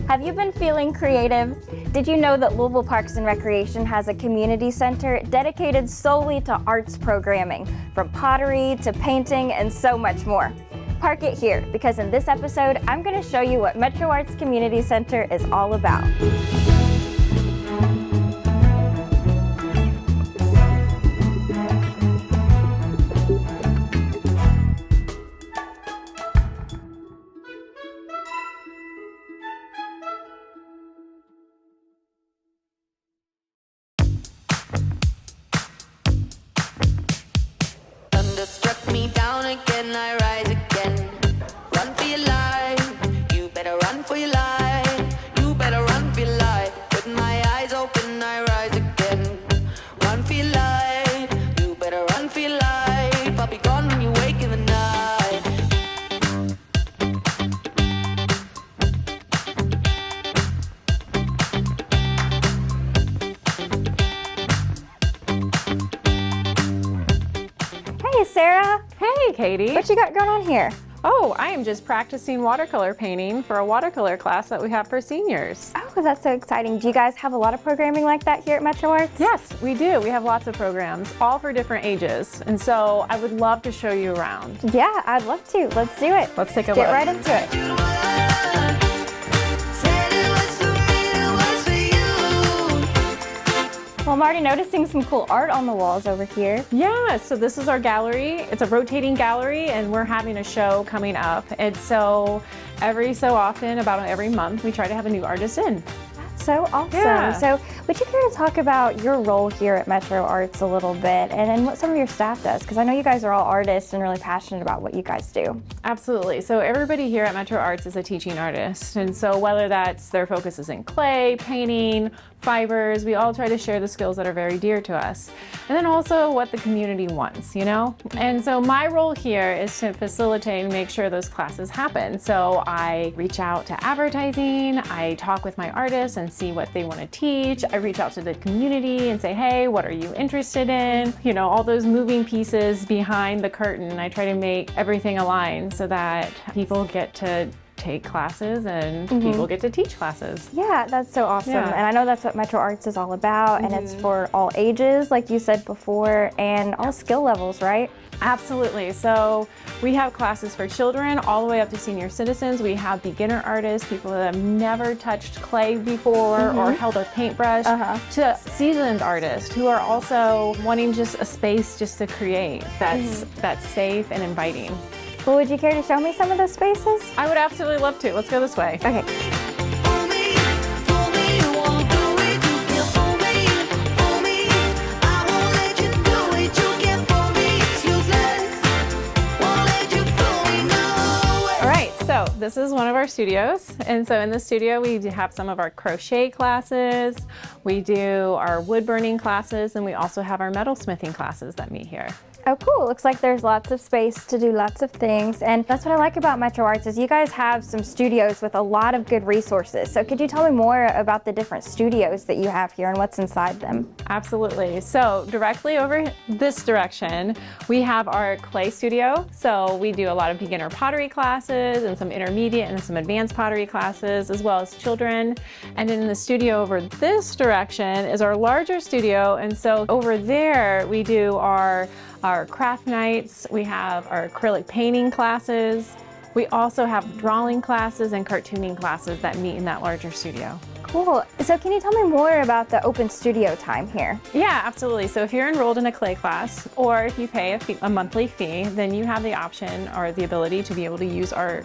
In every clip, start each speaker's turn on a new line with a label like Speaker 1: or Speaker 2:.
Speaker 1: Have you been feeling creative? Did you know that Louisville Parks and Recreation has a community center dedicated solely to arts programming, from pottery to painting and so much more? Park it here, because in this episode, I'm going to show you what Metro Arts Community Center is all about.
Speaker 2: Struck me down again, I rise again. Run for your life, you better run for your life. You better run for your life. With my eyes open, I rise again. Run for your life, you better run for your life. I'll be gone when you wake in the night.
Speaker 1: Hey, Sarah.
Speaker 3: Hey, Katie.
Speaker 1: What you got going on here?
Speaker 3: Oh, I am just practicing watercolor painting for a watercolor class that we have for seniors.
Speaker 1: Oh, that's so exciting. Do you guys have a lot of programming like that here at Metro Arts?
Speaker 3: Yes, we do. We have lots of programs, all for different ages. And so I would love to show you around.
Speaker 1: Yeah, I'd love to. Let's do it.
Speaker 3: Let's take a
Speaker 1: Get
Speaker 3: look.
Speaker 1: right into it. Well, I'm already noticing some cool art on the walls over here.
Speaker 3: Yeah, so this is our gallery. It's a rotating gallery and we're having a show coming up. And so every so often, about every month, we try to have a new artist in.
Speaker 1: So awesome.
Speaker 3: Yeah.
Speaker 1: So would you care to talk about your role here at Metro Arts a little bit and then what some of your staff does? Because I know you guys are all artists and really passionate about what you guys do.
Speaker 3: Absolutely. So everybody here at Metro Arts is a teaching artist. And so whether that's their focus is in clay, painting, fibers, we all try to share the skills that are very dear to us. And then also what the community wants, you know? And so my role here is to facilitate and make sure those classes happen. So I reach out to advertising, I talk with my artists and see what they want to teach. I reach out to the community and say, hey, what are you interested in? You know, all those moving pieces behind the curtain. I try to make everything align so that people get to take classes and people get to teach classes.
Speaker 1: Yeah, that's so awesome.
Speaker 3: Yeah.
Speaker 1: And I know that's what Metro Arts is all about, and it's for all ages, like you said before, and all skill levels, right?
Speaker 3: Absolutely. So we have classes for children all the way up to senior citizens. We have beginner artists, people that have never touched clay before or held a paintbrush, to seasoned artists who are also wanting just a space just to create that's safe and inviting.
Speaker 1: Well, would you care to show me some of those spaces?
Speaker 3: I would absolutely love to. Let's go this way.
Speaker 1: Okay.
Speaker 3: So this is one of our studios, and so in the studio we have some of our crochet classes, we do our wood burning classes, and we also have our metalsmithing classes that meet here.
Speaker 1: Oh, cool. Looks like there's lots of space to do lots of things. And that's what I like about Metro Arts is you guys have some studios with a lot of good resources. So could you tell me more about the different studios that you have here and what's inside them?
Speaker 3: Absolutely. So directly over this direction, we have our clay studio. So we do a lot of beginner pottery classes and some intermediate and some advanced pottery classes, as well as children. And in the studio over this direction is our larger studio. And so over there, we do our craft nights, we have our acrylic painting classes. We also have drawing classes and cartooning classes that meet in that larger studio.
Speaker 1: Cool. So can you tell me more about the open studio time here?
Speaker 3: Yeah, absolutely. So if you're enrolled in a clay class, or if you pay a monthly fee, then you have the option or the ability to be able to use our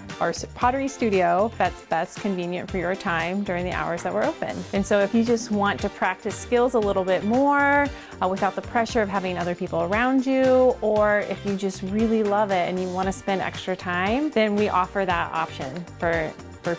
Speaker 3: pottery studio that's best convenient for your time during the hours that we're open. And so if you just want to practice skills a little bit more without the pressure of having other people around you, or if you just really love it and you want to spend extra time, then we offer that option for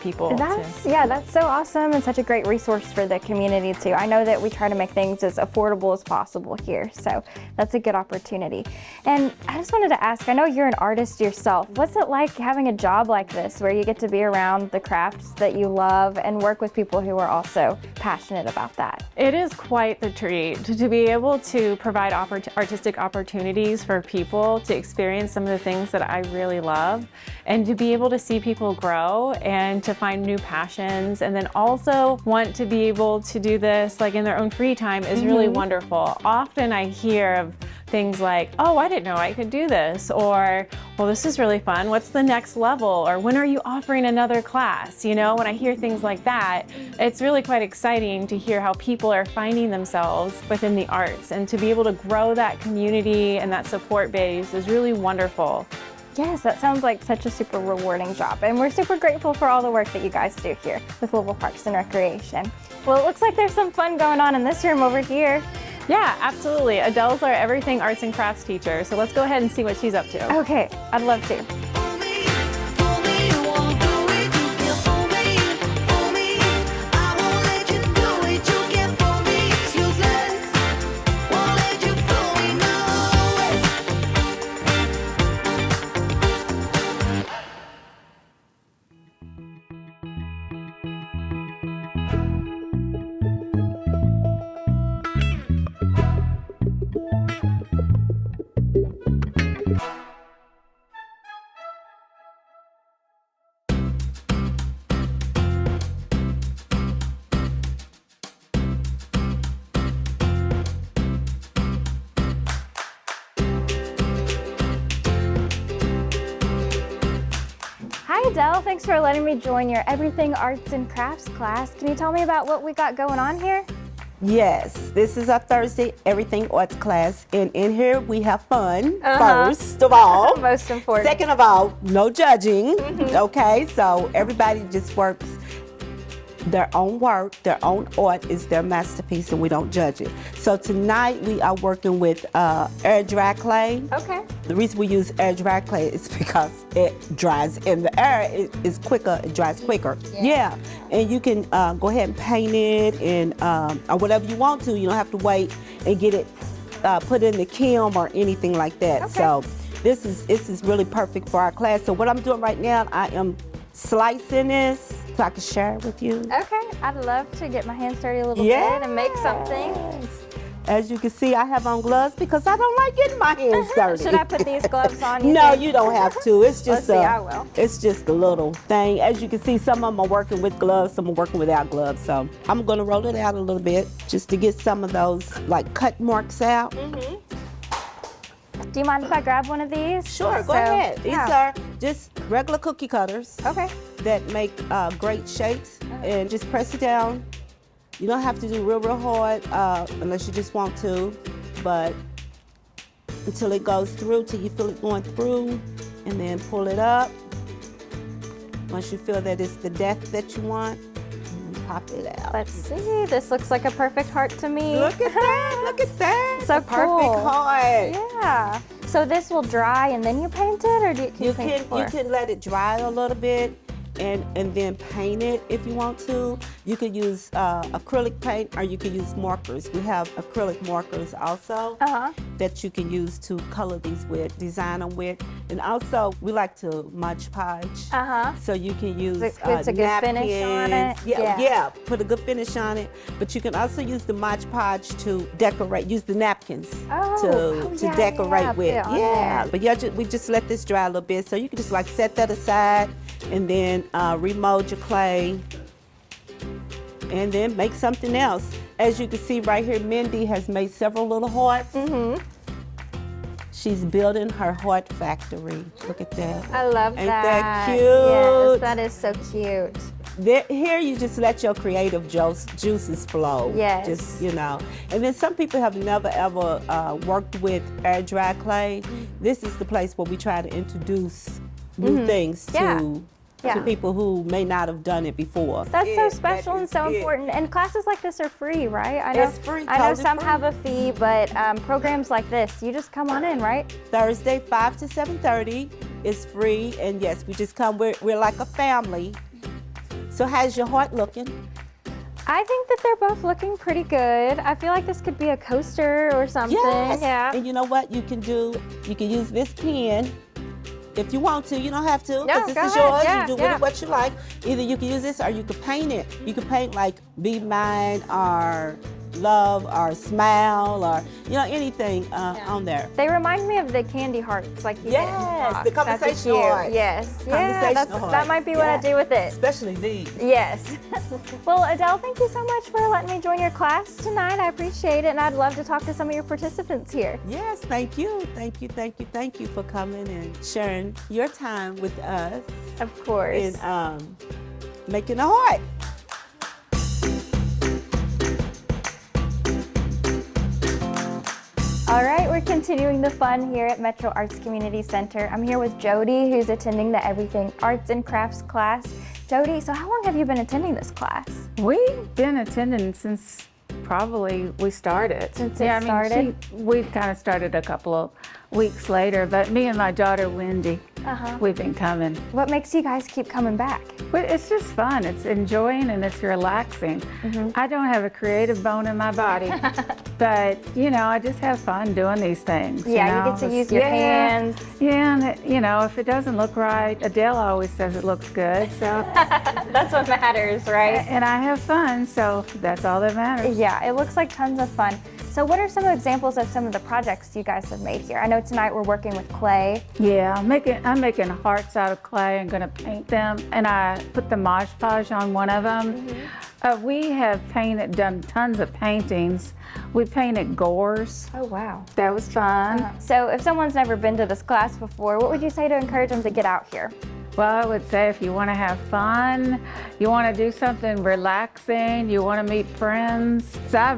Speaker 3: people.
Speaker 1: That's so awesome and such a great resource for the community too. I know that we try to make things as affordable as possible here, so that's a good opportunity. And I just wanted to ask, I know you're an artist yourself. What's it like having a job like this where you get to be around the crafts that you love and work with people who are also passionate about that?
Speaker 3: It is quite the treat to be able to provide artistic opportunities for people to experience some of the things that I really love, and to be able to see people grow and and to find new passions, and then also want to be able to do this like in their own free time is really wonderful. Often I hear of things like, oh, I didn't know I could do this, or, well, this is really fun. What's the next level? Or when are you offering another class? You know, when I hear things like that, it's really quite exciting to hear how people are finding themselves within the arts, and to be able to grow that community and that support base is really wonderful.
Speaker 1: Yes, that sounds like such a super rewarding job, and we're super grateful for all the work that you guys do here with Louisville Parks and Recreation. Well, it looks like there's some fun going on in this room over here.
Speaker 3: Yeah, absolutely. Adele's our everything arts and crafts teacher, so let's go ahead and see what she's up to.
Speaker 1: Okay, I'd love to.
Speaker 2: Fool me, you won't do it. You can't fool me, fool me. I won't let you do it. You can't fool me, it's useless. Won't let you fool me,
Speaker 1: Hi Adele, thanks for letting me join your Everything Arts and Crafts class. Can you tell me about what we got going on here?
Speaker 4: Yes, this is our Thursday Everything Arts class, and in here we have fun, first of all.
Speaker 1: Most important.
Speaker 4: Second of all, no judging, okay? So everybody just works their own work, their own art is their masterpiece, and we don't judge it. So tonight we are working with air dry clay.
Speaker 1: Okay.
Speaker 4: The reason we use air dry clay is because it dries in the air. It is quicker, it dries quicker. Yeah. And you can go ahead and paint it and or whatever you want to. You don't have to wait and get it put in the kiln or anything like that.
Speaker 1: Okay.
Speaker 4: So this is really perfect for our class. So what I'm doing right now, I am slicing this so I can share it with you.
Speaker 1: Okay, I'd love to get my hands dirty a little bit and make something.
Speaker 4: As you can see, I have on gloves because I don't like getting my hands dirty.
Speaker 1: Should I put these gloves on?
Speaker 4: No,
Speaker 1: think?
Speaker 4: you don't have to. It's just
Speaker 1: I will.
Speaker 4: It's just a little thing. As you can see, some of them are working with gloves, some are working without gloves. So I'm gonna roll it out a little bit just to get some of those like cut marks out.
Speaker 1: Do you mind if I grab one of these?
Speaker 4: Sure, go ahead. These are just regular cookie cutters
Speaker 1: Okay.
Speaker 4: that make great shapes, and just press it down. You don't have to do real hard unless you just want to, but until it goes through, till you feel it going through, and then pull it up. Once you feel that it's the depth that you want, pop it out.
Speaker 1: Let's see. This looks like a perfect heart to me.
Speaker 4: Look at that! Look at that!
Speaker 1: So
Speaker 4: a perfect
Speaker 1: cool.
Speaker 4: heart.
Speaker 1: Yeah. So this will dry and then you paint it, or can you paint it before?
Speaker 4: You can let it dry a little bit and then paint it if you want to. You could use acrylic paint, or you can use markers. We have acrylic markers also that you can use to color these with, design them with. And also, we like to Mod Podge.
Speaker 1: Uh-huh.
Speaker 4: So you can use
Speaker 1: It's a good
Speaker 4: napkins.
Speaker 1: finish on it.
Speaker 4: Yeah, put a good finish on it. But you can also use the Mod Podge to decorate, use the napkins to decorate with. Yeah, but we just let this dry a little bit. So you can just like set that aside and then remold your clay and then make something else. As you can see right here, Mindy has made several little hearts. She's building her heart factory. Look at that.
Speaker 1: I love
Speaker 4: Ain't
Speaker 1: that.
Speaker 4: that cute?
Speaker 1: Yes, that is so cute.
Speaker 4: Here you just let your creative juices flow.
Speaker 1: Yes.
Speaker 4: Just, you know. And then some people have never ever worked with air dry clay. This is the place where we try to introduce new things to people who may not have done it before.
Speaker 1: That's so special and so important. And classes like this are free, right? I know,
Speaker 4: It's free,
Speaker 1: I know
Speaker 4: totally
Speaker 1: some
Speaker 4: free.
Speaker 1: have a fee, but programs like this, you just come on in, right?
Speaker 4: Thursday, 5 to 7:30 is free. And yes, we just come, we're like a family. So how's your heart looking?
Speaker 1: I think that they're both looking pretty good. I feel like this could be a coaster or something.
Speaker 4: Yes.
Speaker 1: Yeah.
Speaker 4: And you know what you can do? You can use this pen if you want to. You don't have to,
Speaker 1: No,
Speaker 4: because this
Speaker 1: go
Speaker 4: is
Speaker 1: ahead.
Speaker 4: yours.
Speaker 1: Yeah,
Speaker 4: You do with
Speaker 1: yeah.
Speaker 4: it what you like. Either you can use this or you can paint it. You can paint like Be Mine or love or smile or, you know, anything on there.
Speaker 1: They remind me of the candy hearts, like you
Speaker 4: Yes,
Speaker 1: get in the box.
Speaker 4: the conversational
Speaker 1: That's
Speaker 4: hearts.
Speaker 1: cute. Yes, yeah,
Speaker 4: Conversational
Speaker 1: that
Speaker 4: hearts.
Speaker 1: might be what I do with it.
Speaker 4: Especially these.
Speaker 1: Yes. Well, Adele, thank you so much for letting me join your class tonight. I appreciate it, and I'd love to talk to some of your participants here.
Speaker 4: Yes, thank you. Thank you, thank you, thank you for coming and sharing your time with us
Speaker 1: Of course.
Speaker 4: and making a heart.
Speaker 1: All right, we're continuing the fun here at Metro Arts Community Center. I'm here with Jody, who's attending the Everything Arts and Crafts class. Jody, so how long have you been attending this class?
Speaker 5: We've been attending since probably we started.
Speaker 1: Since it started?
Speaker 5: We kind of started a couple of weeks later, but me and my daughter Wendy, we've been coming.
Speaker 1: What makes you guys keep coming back?
Speaker 5: But it's just fun. It's enjoying and it's relaxing. I don't have a creative bone in my body, but you know, I just have fun doing these things.
Speaker 1: Yeah, you get to use your hands.
Speaker 5: Yeah, and you know, if it doesn't look right, Adele always says it looks good. So
Speaker 1: That's what matters, right?
Speaker 5: and I have fun, so that's all that matters.
Speaker 1: Yeah, it looks like tons of fun. So what are some examples of some of the projects you guys have made here? I know tonight we're working with clay.
Speaker 5: Yeah, I'm making hearts out of clay. I'm gonna paint them, and I put the Mod Podge on one of them. We have done tons of paintings. We painted gores.
Speaker 1: Oh, wow.
Speaker 5: That was fun.
Speaker 1: So if someone's never been to this class before, what would you say to encourage them to get out here?
Speaker 5: Well, I would say if you want to have fun, you want to do something relaxing, you want to meet friends. So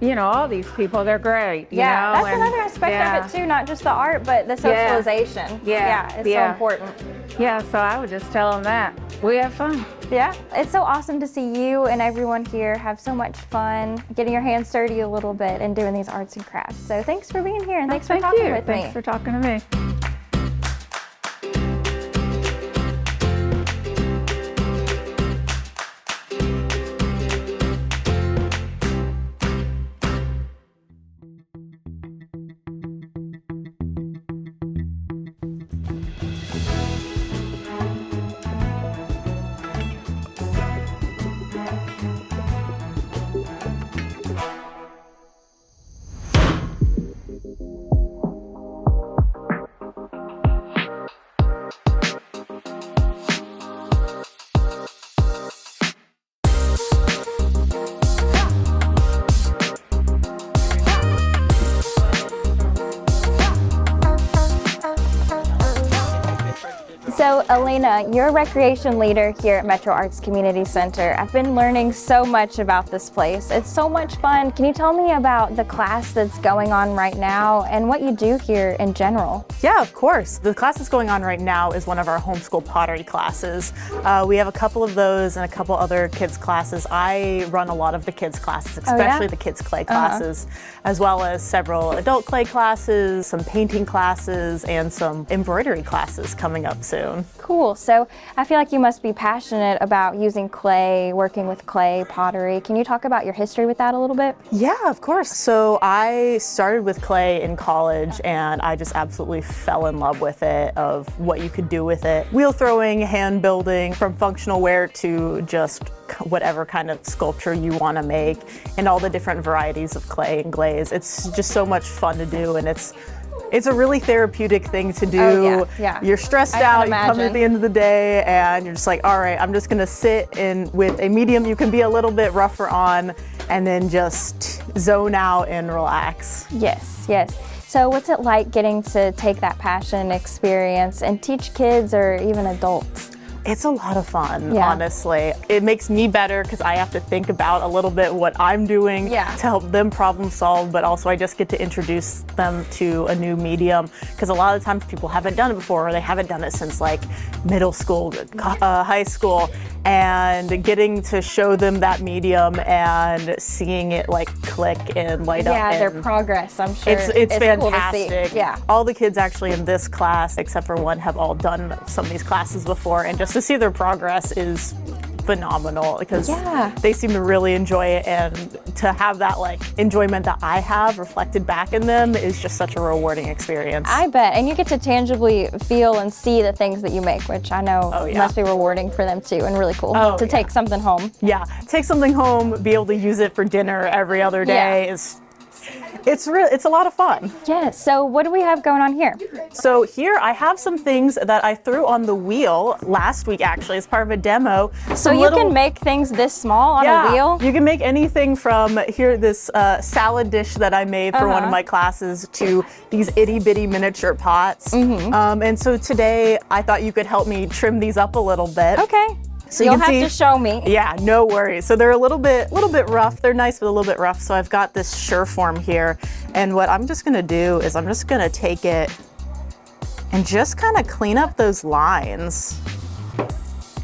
Speaker 5: you know, all these people, they're great. You know?
Speaker 1: That's
Speaker 5: and,
Speaker 1: another aspect of it too, not just the art, but the socialization. It's so important.
Speaker 5: Yeah, so I would just tell them that. We have fun.
Speaker 1: Yeah, it's so awesome to see you and everyone here have so much fun, getting your hands dirty a little bit and doing these arts and crafts. So thanks for being here and thanks for talking with me.
Speaker 5: Thanks for talking to me.
Speaker 1: So Elena, you're a recreation leader here at Metro Arts Community Center. I've been learning so much about this place. It's so much fun. Can you tell me about the class that's going on right now and what you do here in general?
Speaker 6: Yeah, of course. The class that's going on right now is one of our homeschool pottery classes. We have a couple of those and a couple other kids classes. I run a lot of the kids classes, especially the kids clay classes, as well as several adult clay classes, some painting classes, and some embroidery classes coming up soon.
Speaker 1: Cool. So I feel like you must be passionate about using clay, working with clay, pottery. Can you talk about your history with that a little bit?
Speaker 6: Yeah, of course. So I started with clay in college and I just absolutely fell in love with it, of what you could do with it. Wheel throwing, hand building, from functional ware to just whatever kind of sculpture you want to make, and all the different varieties of clay and glaze. It's just so much fun to do, and it's a really therapeutic thing to do.
Speaker 1: Oh, yeah.
Speaker 6: You're stressed out, you come at the end of the day and you're just like, all right, I'm just gonna sit in with a medium you can be a little bit rougher on, and then just zone out and relax.
Speaker 1: Yes, yes. So what's it like getting to take that passion experience and teach kids or even adults?
Speaker 6: It's a lot of fun, honestly. It makes me better because I have to think about a little bit what I'm doing to help them problem solve, but also I just get to introduce them to a new medium, because a lot of times people haven't done it before, or they haven't done it since like middle school, high school, and getting to show them that medium and seeing it like click and light up.
Speaker 1: Yeah, their progress, I'm sure.
Speaker 6: It's fantastic.
Speaker 1: Cool to see. Yeah.
Speaker 6: All the kids actually in this class, except for one, have all done some of these classes before, and just to see their progress is phenomenal because they seem to really enjoy it, and to have that like enjoyment that I have reflected back in them is just such a rewarding experience.
Speaker 1: I bet, and you get to tangibly feel and see the things that you make, which I know must be rewarding for them too, and really cool to take something home.
Speaker 6: Yeah, take something home, be able to use it for dinner every other day is it's a lot of fun.
Speaker 1: Yes. So what do we have going on here?
Speaker 6: So here I have some things that I threw on the wheel last week, actually, as part of a demo.
Speaker 1: So you can make things this small on a wheel?
Speaker 6: You can make anything from this salad dish that I made for one of my classes to these itty bitty miniature pots. And so today I thought you could help me trim these up a little bit.
Speaker 1: Okay. So you'll have to show me.
Speaker 6: Yeah, no worries. So they're a little bit rough. They're nice, but a little bit rough. So I've got this Sureform here. And what I'm just gonna do is I'm just gonna take it and just kind of clean up those lines.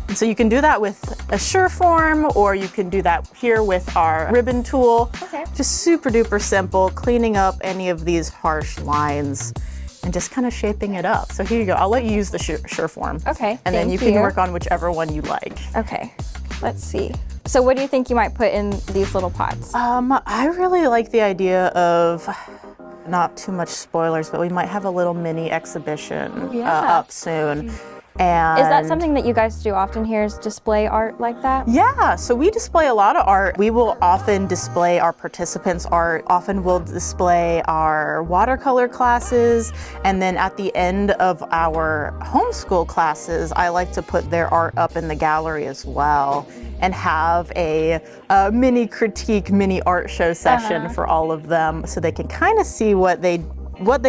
Speaker 6: And so you can do that with a Sureform, or you can do that here with our ribbon tool. Okay. Just super duper simple, cleaning up any of these harsh lines and just kind of shaping it up. So here you go. I'll let you use the Sureform.
Speaker 1: Okay,
Speaker 6: and then you can work on whichever one you like.
Speaker 1: Okay, let's see. So what do you think you might put in these little pots?
Speaker 6: I really like the idea of, not too much spoilers, but we might have a little mini exhibition up soon. And
Speaker 1: is that something that you guys do often here, is display art like that?
Speaker 6: Yeah, so we display a lot of art. We will often display our participants' art. Often we'll display our watercolor classes. And then at the end of our homeschool classes, I like to put their art up in the gallery as well and have a mini critique, mini art show session for all of them so they can kind of see what they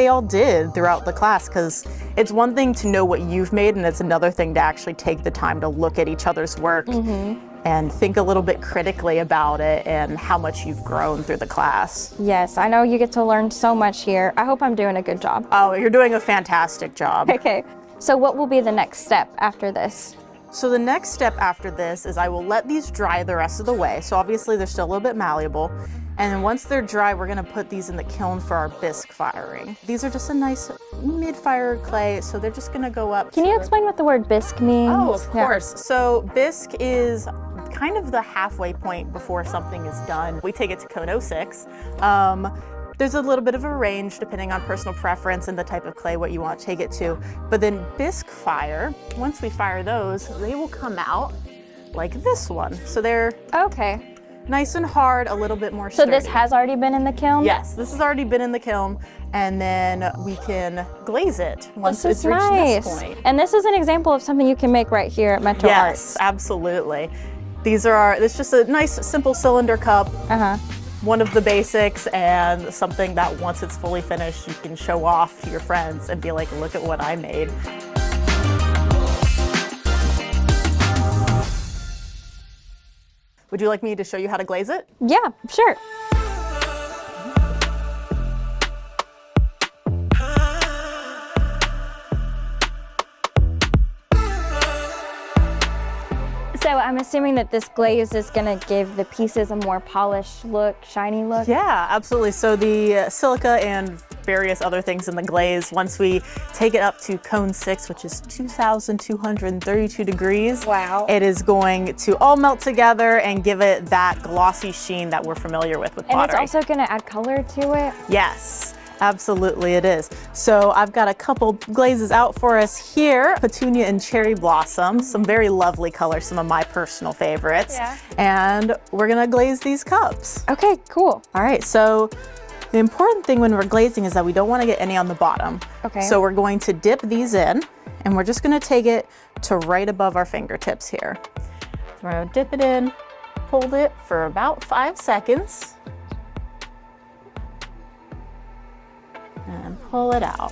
Speaker 6: all did throughout the class, because it's one thing to know what you've made and it's another thing to actually take the time to look at each other's work and think a little bit critically about it and how much you've grown through the class.
Speaker 1: Yes, I know you get to learn so much here. I hope I'm doing a good job.
Speaker 6: Oh, you're doing a fantastic job.
Speaker 1: Okay, so what will be the next step after this?
Speaker 6: So the next step after this is I will let these dry the rest of the way. So obviously they're still a little bit malleable. And then once they're dry, we're gonna put these in the kiln for our bisque firing. These are just a nice mid-fire clay, so they're just gonna go up.
Speaker 1: Can you explain what the word bisque means?
Speaker 6: Oh, of course. So bisque is kind of the halfway point before something is done. We take it to cone 06. There's a little bit of a range depending on personal preference and the type of clay, what you want to take it to. But then bisque fire, once we fire those, they will come out like this one. So they're nice and hard, a little bit more sturdy.
Speaker 1: So this has already been in the kiln?
Speaker 6: Yes, this has already been in the kiln, and then we can glaze it once it's reached this point.
Speaker 1: And this is an example of something you can make right here at Metro Arts.
Speaker 6: Yes, absolutely. It's just a nice, simple cylinder cup. One of the basics, and something that once it's fully finished, you can show off to your friends and be like, look at what I made. Would you like me to show you how to glaze it?
Speaker 1: Yeah, sure. So I'm assuming that this glaze is going to give the pieces a more polished look, shiny look?
Speaker 6: Yeah, absolutely. So the silica and various other things in the glaze, once we take it up to cone 6, which is 2,232 degrees, it is going to all melt together and give it that glossy sheen that we're familiar with pottery.
Speaker 1: And it's also going to add color to it?
Speaker 6: Yes. Absolutely it is. So I've got a couple glazes out for us here. Petunia and cherry blossom, some very lovely colors, some of my personal favorites. And we're gonna glaze these cups.
Speaker 1: Okay, cool.
Speaker 6: All right, so the important thing when we're glazing is that we don't wanna get any on the bottom.
Speaker 1: Okay.
Speaker 6: So we're going to dip these in, and we're just gonna take it to right above our fingertips here. So we're gonna dip it in, hold it for about 5 seconds. And pull it out.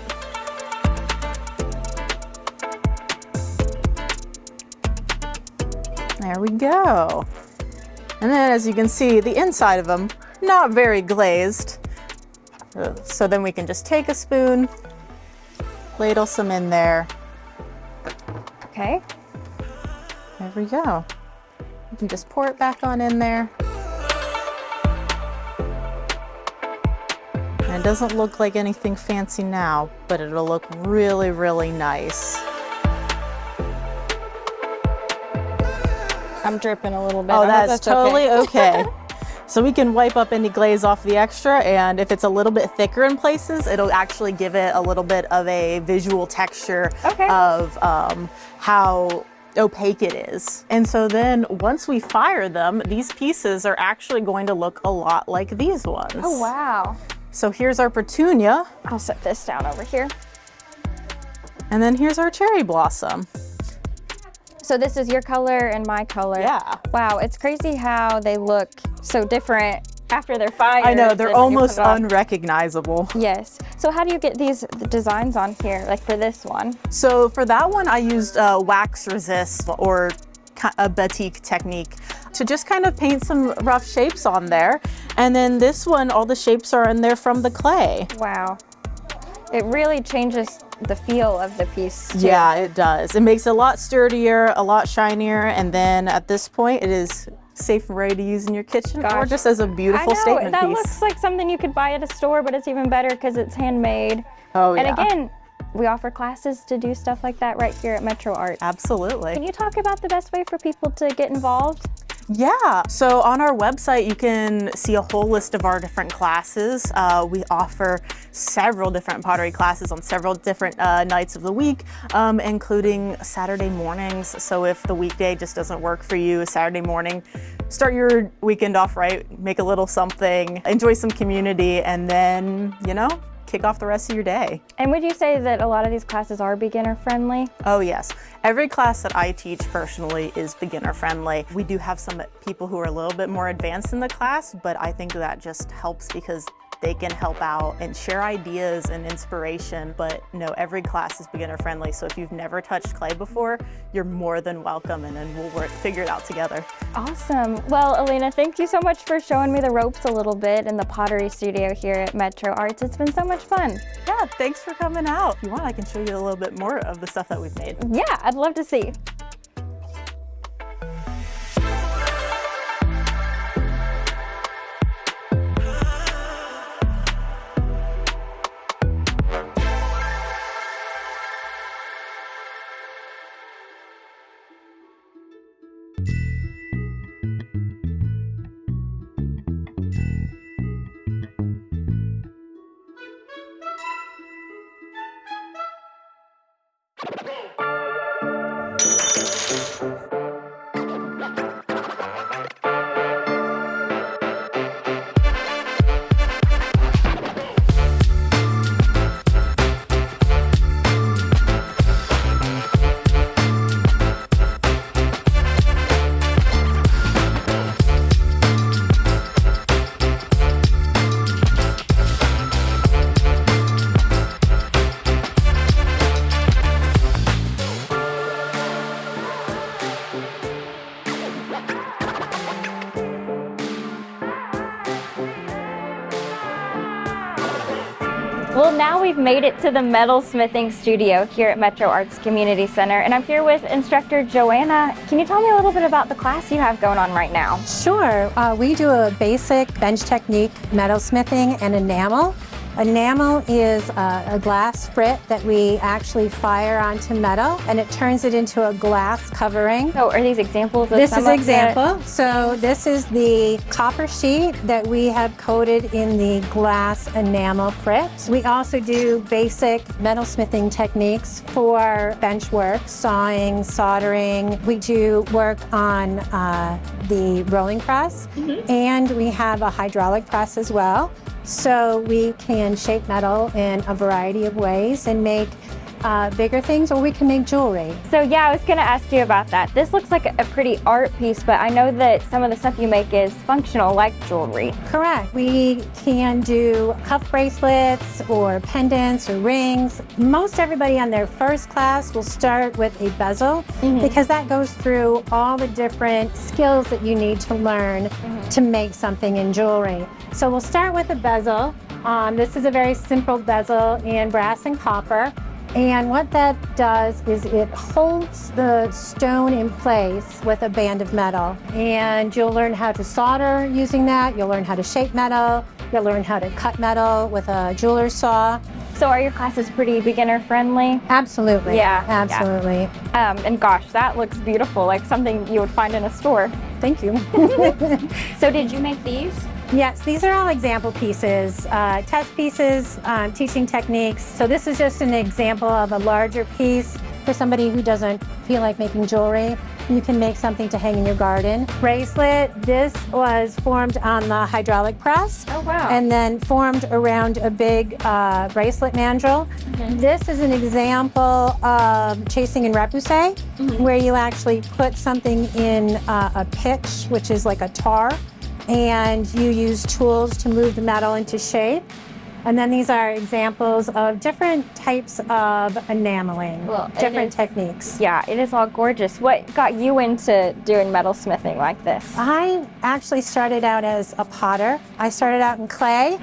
Speaker 6: There we go. And then as you can see, the inside of them, not very glazed. So then we can just take a spoon, ladle some in there.
Speaker 1: Okay.
Speaker 6: There we go. You can just pour it back on in there. And it doesn't look like anything fancy now, but it'll look really, really nice.
Speaker 1: I'm dripping a little bit.
Speaker 6: Oh, that's totally okay. So we can wipe up any glaze off the extra, and if it's a little bit thicker in places, it'll actually give it a little bit of a visual texture of how opaque it is. And so then once we fire them, these pieces are actually going to look a lot like these ones.
Speaker 1: Oh, wow.
Speaker 6: So here's our petunia.
Speaker 1: I'll set this down over here.
Speaker 6: And then here's our cherry blossom.
Speaker 1: So this is your color and my color.
Speaker 6: Yeah.
Speaker 1: Wow, it's crazy how they look so different after they're fired.
Speaker 6: I know, they're almost unrecognizable.
Speaker 1: Yes. So how do you get these designs on here, like for this one?
Speaker 6: So for that one, I used wax resist or a batik technique to just kind of paint some rough shapes on there. And then this one, all the shapes are in there from the clay.
Speaker 1: Wow. It really changes the feel of the piece too.
Speaker 6: Yeah, it does. It makes it a lot sturdier, a lot shinier, and then at this point it is safe and ready to use in your kitchen or just as a beautiful statement
Speaker 1: that
Speaker 6: piece.
Speaker 1: Looks like something you could buy at a store, but it's even better because it's handmade.
Speaker 6: Oh, yeah.
Speaker 1: And again, we offer classes to do stuff like that right here at Metro Arts.
Speaker 6: Absolutely.
Speaker 1: Can you talk about the best way for people to get involved?
Speaker 6: Yeah, so on our website you can see a whole list of our different classes. We offer several different pottery classes on several different nights of the week, including Saturday mornings. So if the weekday just doesn't work for you, a Saturday morning, start your weekend off right, make a little something, enjoy some community, and then, you know, kick off the rest of your day.
Speaker 1: And would you say that a lot of these classes are beginner friendly?
Speaker 6: Oh yes. Every class that I teach personally is beginner friendly. We do have some people who are a little bit more advanced in the class, but I think that just helps because they can help out and share ideas and inspiration. But no, every class is beginner friendly. So if you've never touched clay before, you're more than welcome, and then we'll figure it out together.
Speaker 1: Awesome. Well, Alina, thank you so much for showing me the ropes a little bit in the pottery studio here at Metro Arts. It's been so much fun.
Speaker 6: Yeah, thanks for coming out. If you want, I can show you a little bit more of the stuff that we've made.
Speaker 1: Yeah, I'd love to see. Well, now we've made it to the metal smithing studio here at Metro Arts Community Center, and I'm here with instructor Joanna. Can you tell me a little bit about the class you have going on right now?
Speaker 7: Sure. We do a basic bench technique, metal smithing, and enamel. Enamel is a glass frit that we actually fire onto metal, and it turns it into a glass covering.
Speaker 1: So are these examples of
Speaker 7: This
Speaker 1: some
Speaker 7: is
Speaker 1: of
Speaker 7: an example. So this is the copper sheet that we have coated in the glass enamel frit. We also do basic metal smithing techniques for bench work, sawing, soldering. We do work on the rolling press, and we have a hydraulic press as well. So we can shape metal in a variety of ways and make bigger things, or we can make jewelry.
Speaker 1: So yeah, I was gonna ask you about that. This looks like a pretty art piece, but I know that some of the stuff you make is functional, like jewelry.
Speaker 7: Correct. We can do cuff bracelets or pendants or rings. Most everybody on their first class will start with a bezel because that goes through all the different skills that you need to learn to make something in jewelry. So we'll start with a bezel. This is a very simple bezel in brass and copper. And what that does is it holds the stone in place with a band of metal. And you'll learn how to solder using that. You'll learn how to shape metal. You'll learn how to cut metal with a jeweler's saw.
Speaker 1: So are your classes pretty beginner friendly?
Speaker 7: Absolutely.
Speaker 1: Yeah.
Speaker 7: Absolutely.
Speaker 1: And gosh, that looks beautiful, like something you would find in a store.
Speaker 7: Thank you.
Speaker 1: So did you make these?
Speaker 7: Yes, these are all example pieces, test pieces, teaching techniques. So this is just an example of a larger piece for somebody who doesn't feel like making jewelry. You can make something to hang in your garden. Bracelet, this was formed on the hydraulic press.
Speaker 1: Oh, wow.
Speaker 7: And then formed around a big bracelet mandrel. This is an example of chasing in repoussé, where you actually put something in a pitch, which is like a tar, and you use tools to move the metal into shape. And then these are examples of different types of enameling, different techniques.
Speaker 1: Yeah, it is all gorgeous. What got you into doing metalsmithing like this?
Speaker 7: I actually started out as a potter. I started out in clay,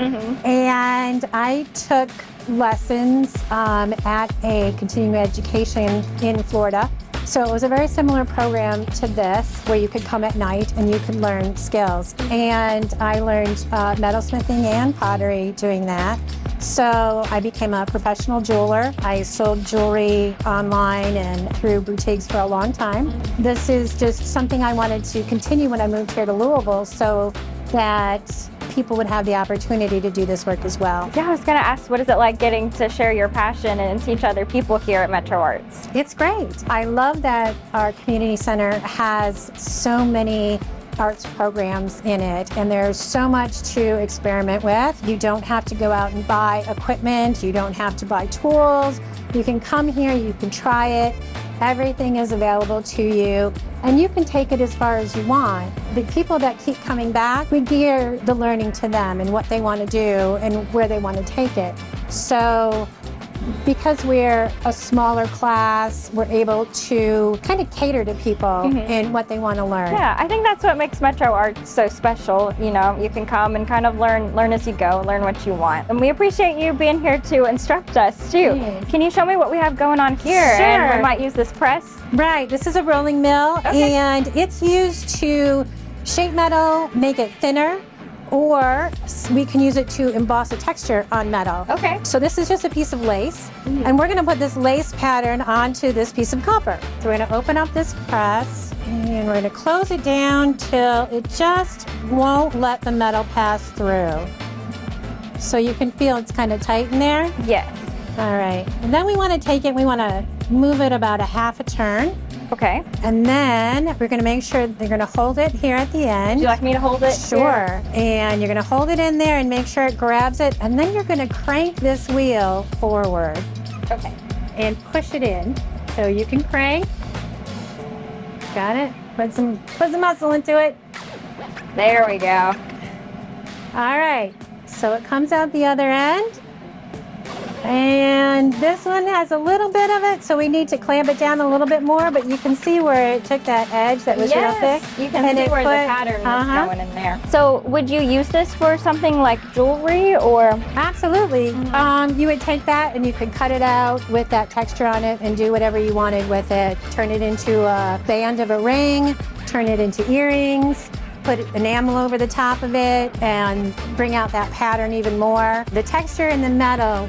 Speaker 7: and I took lessons at a continuing education in Florida. So it was a very similar program to this, where you could come at night and you could learn skills. And I learned metalsmithing and pottery doing that. So I became a professional jeweler. I sold jewelry online and through boutiques for a long time. This is just something I wanted to continue when I moved here to Louisville, so that people would have the opportunity to do this work as well.
Speaker 1: Yeah, I was gonna ask, what is it like getting to share your passion and teach other people here at Metro Arts?
Speaker 7: It's great. I love that our community center has so many arts programs in it, and there's so much to experiment with. You don't have to go out and buy equipment, you don't have to buy tools. You can come here, you can try it. Everything is available to you, and you can take it as far as you want. The people that keep coming back, we gear the learning to them and what they want to do and where they want to take it. So because we're a smaller class, we're able to kind of cater to people in what they want to learn.
Speaker 1: Yeah, I think that's what makes Metro Arts so special. You know, you can come and kind of learn as you go, learn what you want. And we appreciate you being here to instruct us too. Can you show me what we have going on here?
Speaker 7: Sure.
Speaker 1: And we might use this press.
Speaker 7: Right, this is a rolling mill, and it's used to shape metal, make it thinner, or we can use it to emboss a texture on metal.
Speaker 1: Okay.
Speaker 7: So this is just a piece of lace, and we're gonna put this lace pattern onto this piece of copper. So we're gonna open up this press, and we're gonna close it down till it just won't let the metal pass through. So you can feel it's kind of tight in there.
Speaker 1: Yes.
Speaker 7: All right, and then we wanna take it, we wanna move it about a half a turn.
Speaker 1: Okay.
Speaker 7: And then we're gonna make sure they're gonna hold it here at the end.
Speaker 1: Would you like me to hold it?
Speaker 7: Sure. And you're gonna hold it in there and make sure it grabs it, and then you're gonna crank this wheel forward.
Speaker 1: Okay.
Speaker 7: And push it in. So you can crank. Got it? Put some muscle into it.
Speaker 1: There we go.
Speaker 7: All right. So it comes out the other end. And this one has a little bit of it, so we need to clamp it down a little bit more, but you can see where it took that edge that was real thick.
Speaker 1: You can see where the pattern was going in there. So would you use this for something like jewelry or?
Speaker 7: Absolutely. You would take that and you could cut it out with that texture on it and do whatever you wanted with it. Turn it into a band of a ring, turn it into earrings, put enamel over the top of it, and bring out that pattern even more. The texture in the metal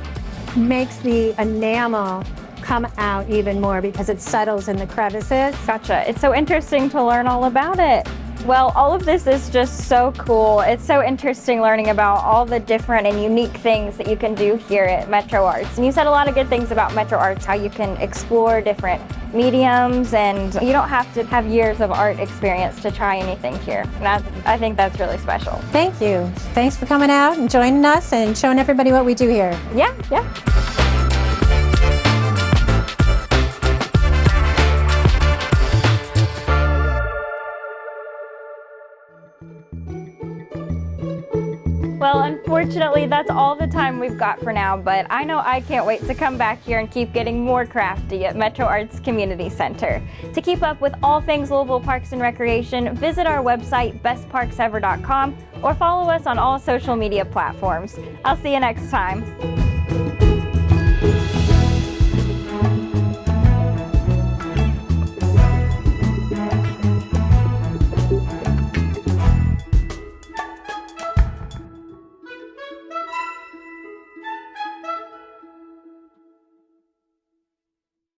Speaker 7: makes the enamel come out even more because it settles in the crevices.
Speaker 1: Gotcha. It's so interesting to learn all about it. Well, all of this is just so cool. It's so interesting learning about all the different and unique things that you can do here at Metro Arts. And you said a lot of good things about Metro Arts, how you can explore different mediums, and you don't have to have years of art experience to try anything here. And I think that's really special.
Speaker 7: Thank you. Thanks for coming out and joining us and showing everybody what we do here.
Speaker 1: Yeah. Well, unfortunately, that's all the time we've got for now, but I know I can't wait to come back here and keep getting more crafty at Metro Arts Community Center. To keep up with all things Louisville Parks and Recreation, visit our website, bestparksever.com, or follow us on all social media platforms. I'll see you next time.